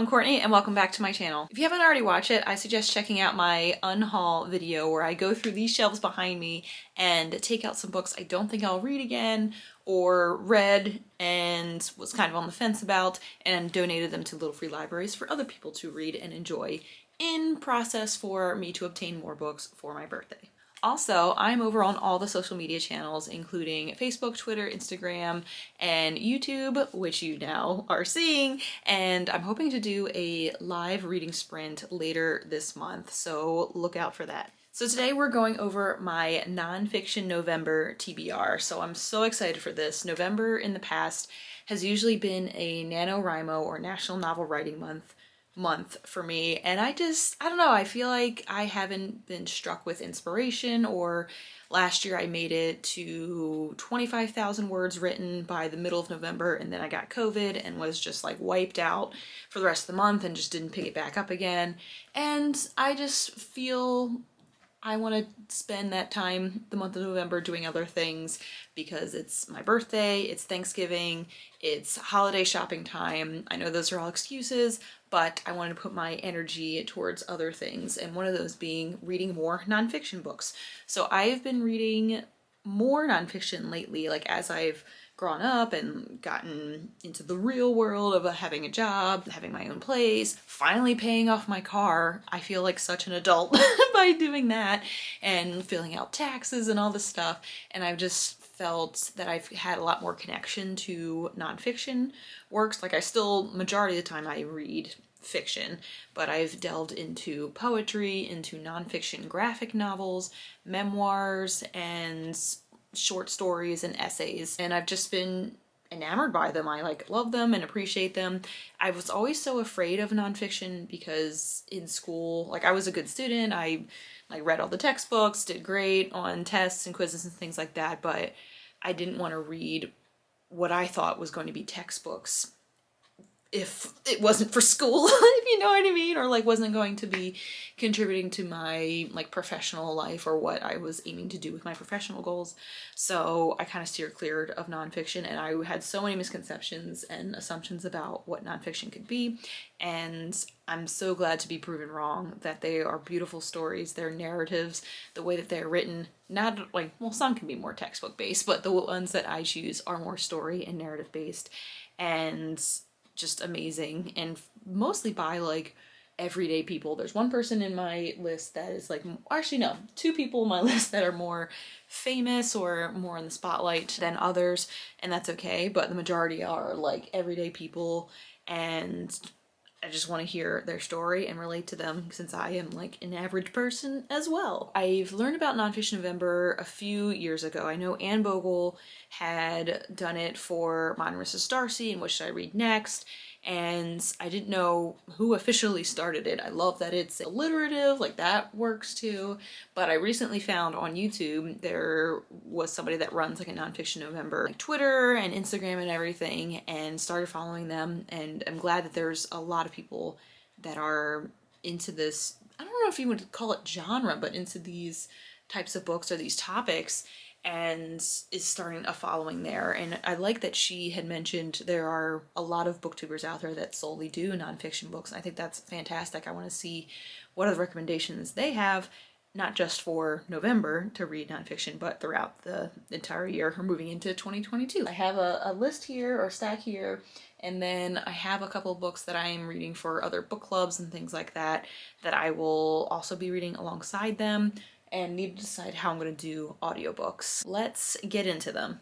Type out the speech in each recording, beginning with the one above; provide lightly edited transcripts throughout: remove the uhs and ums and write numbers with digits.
I'm Courtney and welcome back to my channel. If you haven't already watched it, I suggest checking out my unhaul video where I go through these shelves behind me and take out some books I don't think I'll read again or read and was kind of on the fence about, and donated them to little free libraries for other people to read and enjoy in process for me to obtain more books for my birthday. Also, I'm over on all the social media channels, including Facebook, Twitter, Instagram, and YouTube, which you now are seeing, and I'm hoping to do a live reading sprint later this month, so look out for that. So today we're going over my Nonfiction November TBR, so I'm so excited for this. November in the past has usually been a NaNoWriMo or National Novel Writing month for me, and I don't know, I feel like I haven't been struck with inspiration. Or last year I made it to 25,000 words written by the middle of November, and then I got COVID and was just like wiped out for the rest of the month and just didn't pick it back up again. And I just feel I want to spend that time, the month of November, doing other things because it's my birthday, it's Thanksgiving, it's holiday shopping time. I know those are all excuses, but I wanted to put my energy towards other things, and one of those being reading more nonfiction books. So I've been reading more nonfiction lately, like as I've grown up and gotten into the real world of having a job, having my own place, finally paying off my car. I feel like such an adult by doing that and filling out taxes and all this stuff. And I've just felt that I've had a lot more connection to nonfiction works. Like, I still, majority of the time I read fiction, but I've delved into poetry, into nonfiction graphic novels, memoirs, and short stories and essays, and I've just been enamored by them. I like love them and appreciate them. I was always so afraid of nonfiction because in school, like, I was a good student. I like read all the textbooks, did great on tests and quizzes and things like that, but I didn't want to read what I thought was going to be textbooks if it wasn't for school, if you know what I mean, or like wasn't going to be contributing to my like professional life or what I was aiming to do with my professional goals. So I kind of steered clear of nonfiction, and I had so many misconceptions and assumptions about what nonfiction could be, and I'm so glad to be proven wrong, that they are beautiful stories, they're narratives, the way that they're written, not like, well, some can be more textbook based, but the ones that I choose are more story and narrative based, and just amazing, and mostly by like everyday people. There's one person in my list that is like, actually no, two people in my list that are more famous or more in the spotlight than others, and that's okay, but the majority are like everyday people, and I just want to hear their story and relate to them since I am like an average person as well. I've learned about Nonfiction November a few years ago. I know Anne Bogle had done it for Mine Mrs. Darcy and What Should I Read Next, and I didn't know who officially started it. I love that it's alliterative, like that works too, but I recently found on YouTube there was somebody that runs like a Nonfiction November, like Twitter and Instagram and everything, and started following them, and I'm glad that there's a lot of people that are into this, I don't know if you would call it genre, but into these types of books or these topics, and is starting a following there. And I like that she had mentioned there are a lot of booktubers out there that solely do nonfiction books. I think that's fantastic. I want to see what other recommendations they have, not just for November to read nonfiction, but throughout the entire year or moving into 2022. I have a list here, or stack here, and then I have a couple of books that I am reading for other book clubs and things like that, that I will also be reading alongside them, and need to decide how I'm going to do audiobooks. Let's get into them.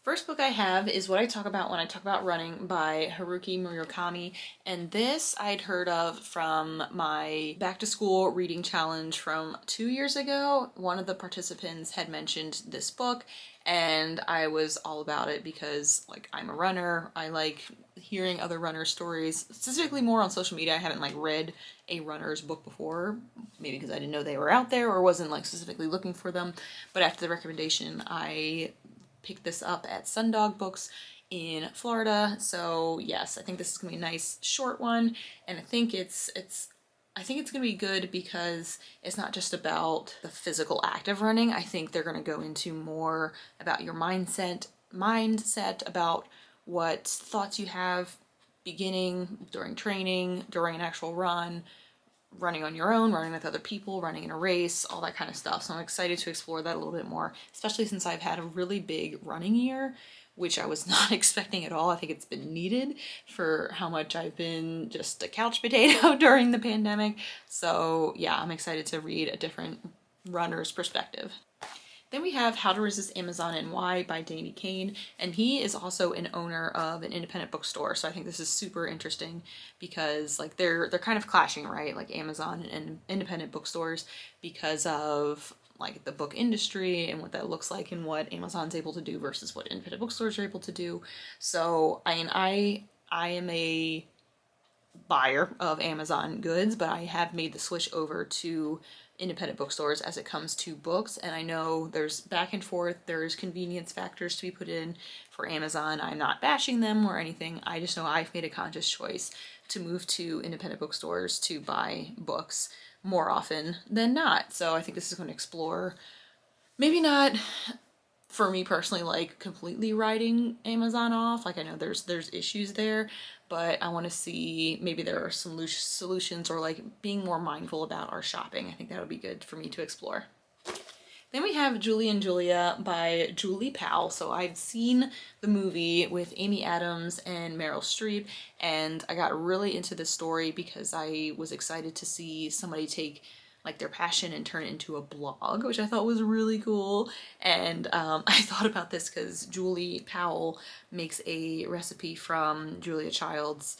First book I have is what I talk about when I talk about running, by Haruki Murakami, and this I'd heard of from my back to school reading challenge from 2 years ago. One of the participants had mentioned this book, and I was all about it because like I'm a runner. I like hearing other runners' stories, specifically more on social media. I haven't like read a runner's book before, maybe because I didn't know they were out there or wasn't like specifically looking for them, but after the recommendation I picked this up at Sundog Books in Florida. So yes, I think this is gonna be a nice short one, and I think it's gonna be good because it's not just about the physical act of running. I think they're gonna go into more about your mindset, about what thoughts you have beginning, during training, during an actual run, running on your own, running with other people, running in a race, all that kind of stuff. So I'm excited to explore that a little bit more, especially since I've had a really big running year, which I was not expecting at all. I think it's been needed for how much I've been just a couch potato during the pandemic. So yeah, I'm excited to read a different runner's perspective. Then we have How to Resist Amazon and Why by Danny Kane, and he is also an owner of an independent bookstore. So I think this is super interesting because like they're kind of clashing, right? Like Amazon and independent bookstores, because of like the book industry and what that looks like and what Amazon's able to do versus what independent bookstores are able to do. So I mean, I am a buyer of Amazon goods, but I have made the switch over to independent bookstores as it comes to books, and I know there's back and forth, there's convenience factors to be put in for Amazon. I'm not bashing them or anything, I just know I've made a conscious choice to move to independent bookstores to buy books more often than not. So I think this is going to explore, maybe not for me personally, like completely writing Amazon off. Like I know there's issues there, but I want to see maybe there are some solutions, or like being more mindful about our shopping. I think that would be good for me to explore. Then we have Julie and Julia by Julie Powell. So I've seen the movie with Amy Adams and Meryl Streep, and I got really into this story because I was excited to see somebody take like their passion and turn it into a blog, which I thought was really cool. And I thought about this because Julie Powell makes a recipe from Julia Child's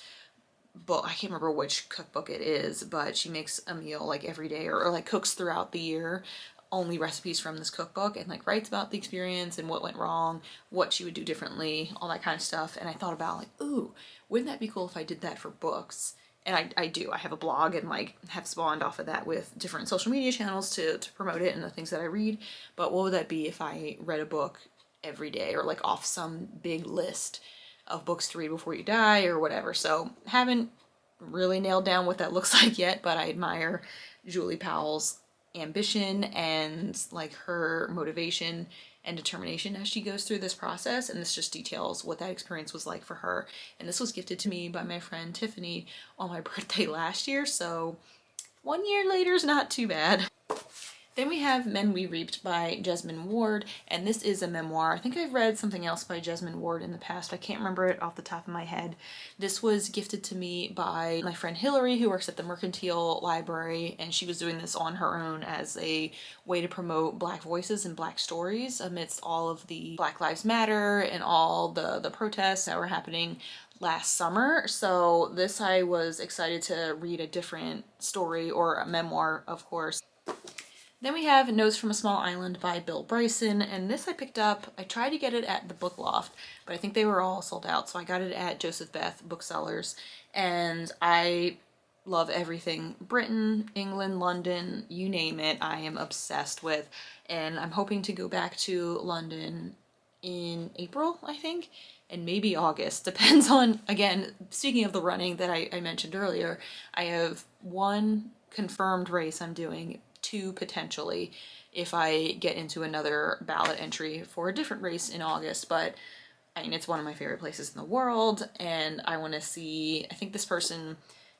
book. I can't remember which cookbook it is, but she makes a meal like every day, or like cooks throughout the year, only recipes from this cookbook, and like writes about the experience and what went wrong, what she would do differently, all that kind of stuff. And I thought about like, ooh, wouldn't that be cool if I did that for books? And I do. I have a blog and like have spawned off of that with different social media channels to promote it and the things that I read. But what would that be if I read a book every day, or like off some big list of books to read before you die or whatever? So haven't really nailed down what that looks like yet, but I admire Julie Powell's ambition and like her motivation and determination as she goes through this process, and this just details what that experience was like for her. And this was gifted to me by my friend Tiffany on my birthday last year, so 1 year later is not too bad. Then we have Men We Reaped by Jessmyn Ward, and this is a memoir. I think I've read something else by Jessmyn Ward in the past. I can't remember it off the top of my head. This was gifted to me by my friend Hillary, who works at the Mercantile Library, and she was doing this on her own as a way to promote Black voices and Black stories amidst all of the Black Lives Matter and all the protests that were happening last summer. So this, I was excited to read a different story, or a memoir, of course. Then we have Notes from a Small Island by Bill Bryson, and this I picked up. I tried to get it at the Book Loft, but I think they were all sold out, so I got it at Joseph Beth Booksellers, and I love everything Britain, England, London, you name it, I am obsessed with, and I'm hoping to go back to London in April, I think, and maybe August, depends on, again, speaking of the running that I mentioned earlier, I have one confirmed race I'm doing, two potentially if I get into another ballot entry for a different race in August. But I mean, it's one of my favorite places in the world, and I want to see, I think this person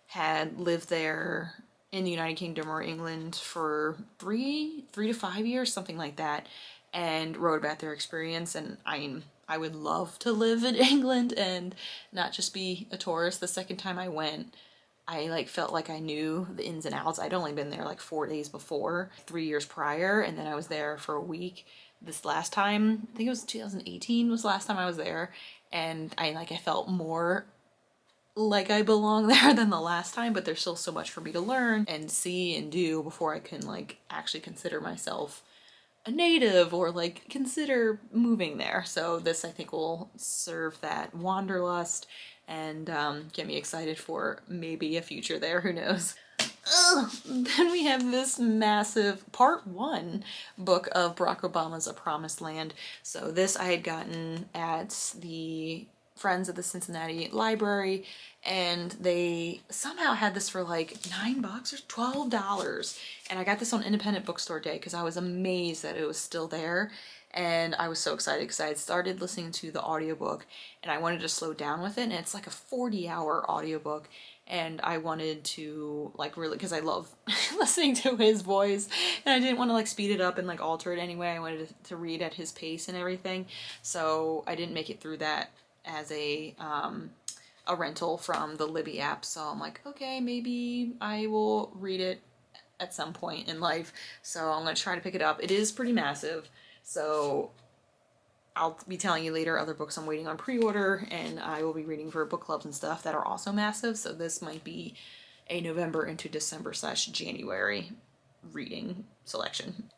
had lived there in the United Kingdom or England for three to 5 years, something like that, and wrote about their experience. And I would love to live in England and not just be a tourist. The second time I went, I like felt like I knew the ins and outs. I'd only been there like 4 days before, 3 years prior, and then I was there for a week this last time. I think it was 2018 was the last time I was there, and I felt more like I belong there than the last time, but there's still so much for me to learn and see and do before I can like actually consider myself a native or like consider moving there. So this, I think, will serve that wanderlust and get me excited for maybe a future there, who knows. Then we have this massive part 1 book of Barack Obama's A Promised Land. So this I had gotten at the Friends of the Cincinnati Library, and they somehow had this for like $9 or $12, and I got this on Independent Bookstore Day because I was amazed that it was still there. and I was so excited because I had started listening to the audiobook and I wanted to slow down with it, and it's like a 40-hour audiobook, and I wanted to like really, because I love listening to his voice, and I didn't want to like speed it up and like alter it anyway. I wanted to read at his pace and everything, so I didn't make it through that as a rental from the Libby app. So I'm like, okay, maybe I will read it at some point in life. So I'm gonna try to pick it up. It is pretty massive, so I'll be telling you later other books I'm waiting on pre-order, and I will be reading for book clubs and stuff that are also massive. So this might be a November into December / January reading selection.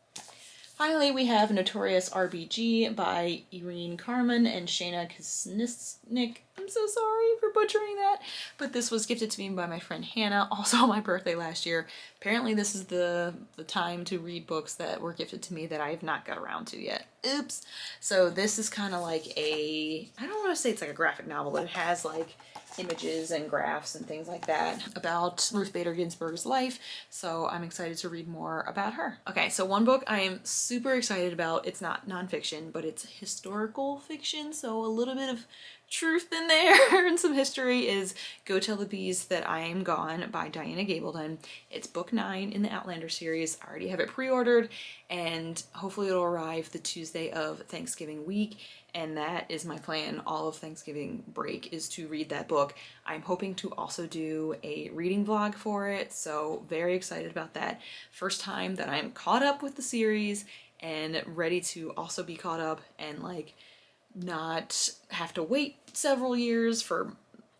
Finally, we have Notorious RBG by Irin, Carmon, and Shana Knizhnik. I'm so sorry for butchering that, but this was gifted to me by my friend Hannah, also on my birthday last year. Apparently this is the time to read books that were gifted to me that I have not got around to yet. Oops. So this is kind of like I don't want to say it's like a graphic novel, but it has like images and graphs and things like that about Ruth Bader Ginsburg's life, so I'm excited to read more about her. Okay, so one book I am super excited about, it's not nonfiction, but it's historical fiction, so a little bit of truth in there and some history, is Go Tell the Bees That I Am Gone by Diana Gabaldon. It's book 9 in the Outlander series. I already have it pre-ordered, and hopefully it'll arrive the Tuesday of Thanksgiving week, and that is my plan. All of Thanksgiving break is to read that book. I'm hoping to also do a reading vlog for it, so very excited about that. First time that I'm caught up with the series and ready to also be caught up and like not have to wait several years for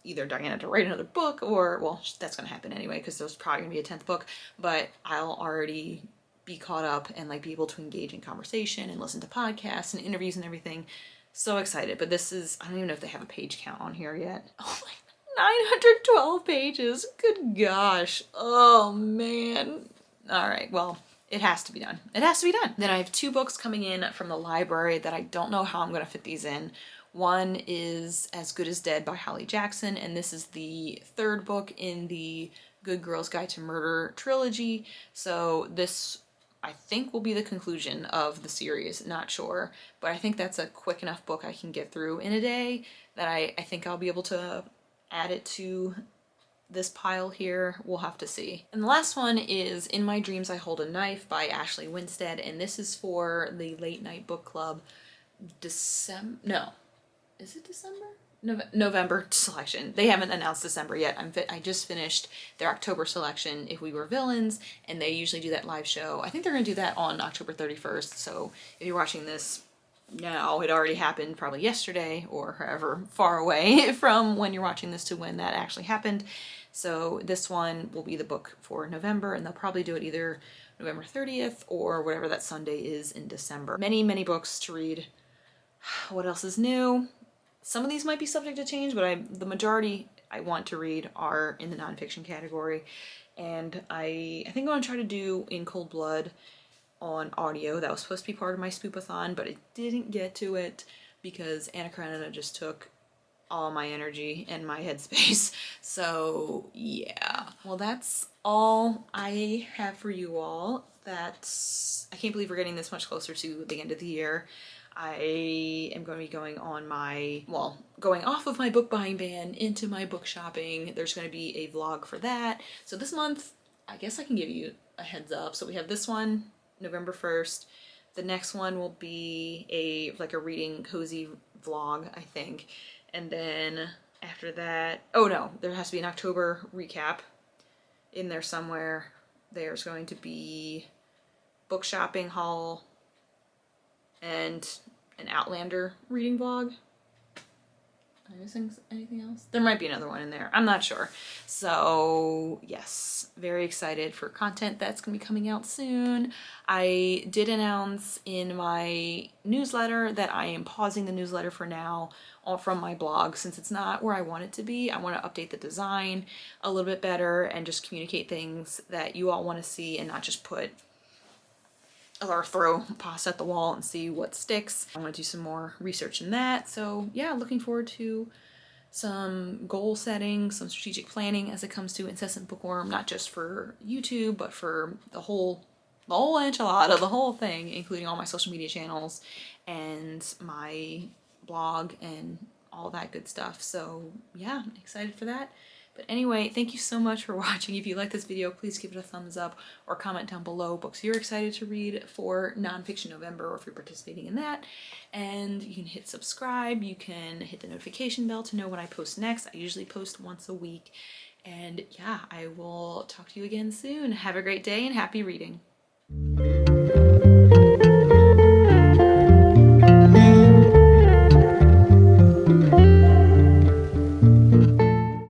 either Diana to write another book, or, well, that's gonna happen anyway because there's probably gonna be a 10th book, but I'll already be caught up and like be able to engage in conversation and listen to podcasts and interviews and everything. So excited. But this is, I don't even know if they have a page count on here yet. Oh my, 912 pages. Good gosh. Oh man. All right, well, it has to be done. It has to be done. Then I have 2 books coming in from the library that I don't know how I'm gonna fit these in. One is As Good as Dead by Holly Jackson, and this is the 3rd book in the Good Girl's Guide to Murder trilogy. So this, I think, will be the conclusion of the series, not sure, but I think that's a quick enough book I can get through in a day that I think I'll be able to add it to this pile here. We'll have to see. And the last one is In My Dreams I Hold a Knife by Ashley Winstead, and this is for the Late Night Book Club November selection. They haven't announced December yet. I just finished their October selection, If We Were Villains, and they usually do that live show. I think they're gonna do that on October 31st, so if you're watching this now, it already happened probably yesterday or however far away from when you're watching this to when that actually happened. So this one will be the book for November, and they'll probably do it either November 30th or whatever that Sunday is in December. Many, many books to read. What else is new? Some of these might be subject to change, but the majority I want to read are in the nonfiction category. And I think I'm gonna try to do In Cold Blood on audio. That was supposed to be part of my spoopathon, but I didn't get to it because Anna Karenina just took all my energy and my headspace. So yeah. Well, that's all I have for you all. I can't believe we're getting this much closer to the end of the year. I am going to be going off of my book buying ban into my book shopping. There's going to be a vlog for that. So this month, I guess I can give you a heads up. So we have this one, November 1st. The next one will be a reading cozy vlog, I think. And then after that, oh no, there has to be an October recap in there somewhere. There's going to be book shopping haul and an Outlander reading vlog. Am I missing anything else? There might be another one in there. I'm not sure. So yes, very excited for content that's gonna be coming out soon. I did announce in my newsletter that I am pausing the newsletter for now from my blog since it's not where I want it to be. I want to update the design a little bit better and just communicate things that you all want to see and not just put or throw pasta at the wall and see what sticks. I want to do some more research in that. So yeah, looking forward to some goal setting, some strategic planning as it comes to Incessant Bookworm, not just for YouTube, but for the whole the whole enchilada, the whole thing, including all my social media channels and my blog and all that good stuff. So yeah, I'm excited for that. But anyway, thank you so much for watching. If you like this video, please give it a thumbs up or comment down below books you're excited to read for Nonfiction November, or if you're participating in that. And you can hit subscribe, you can hit the notification bell to know when I post next. I usually post once a week. And yeah, I will talk to you again soon. Have a great day and happy reading.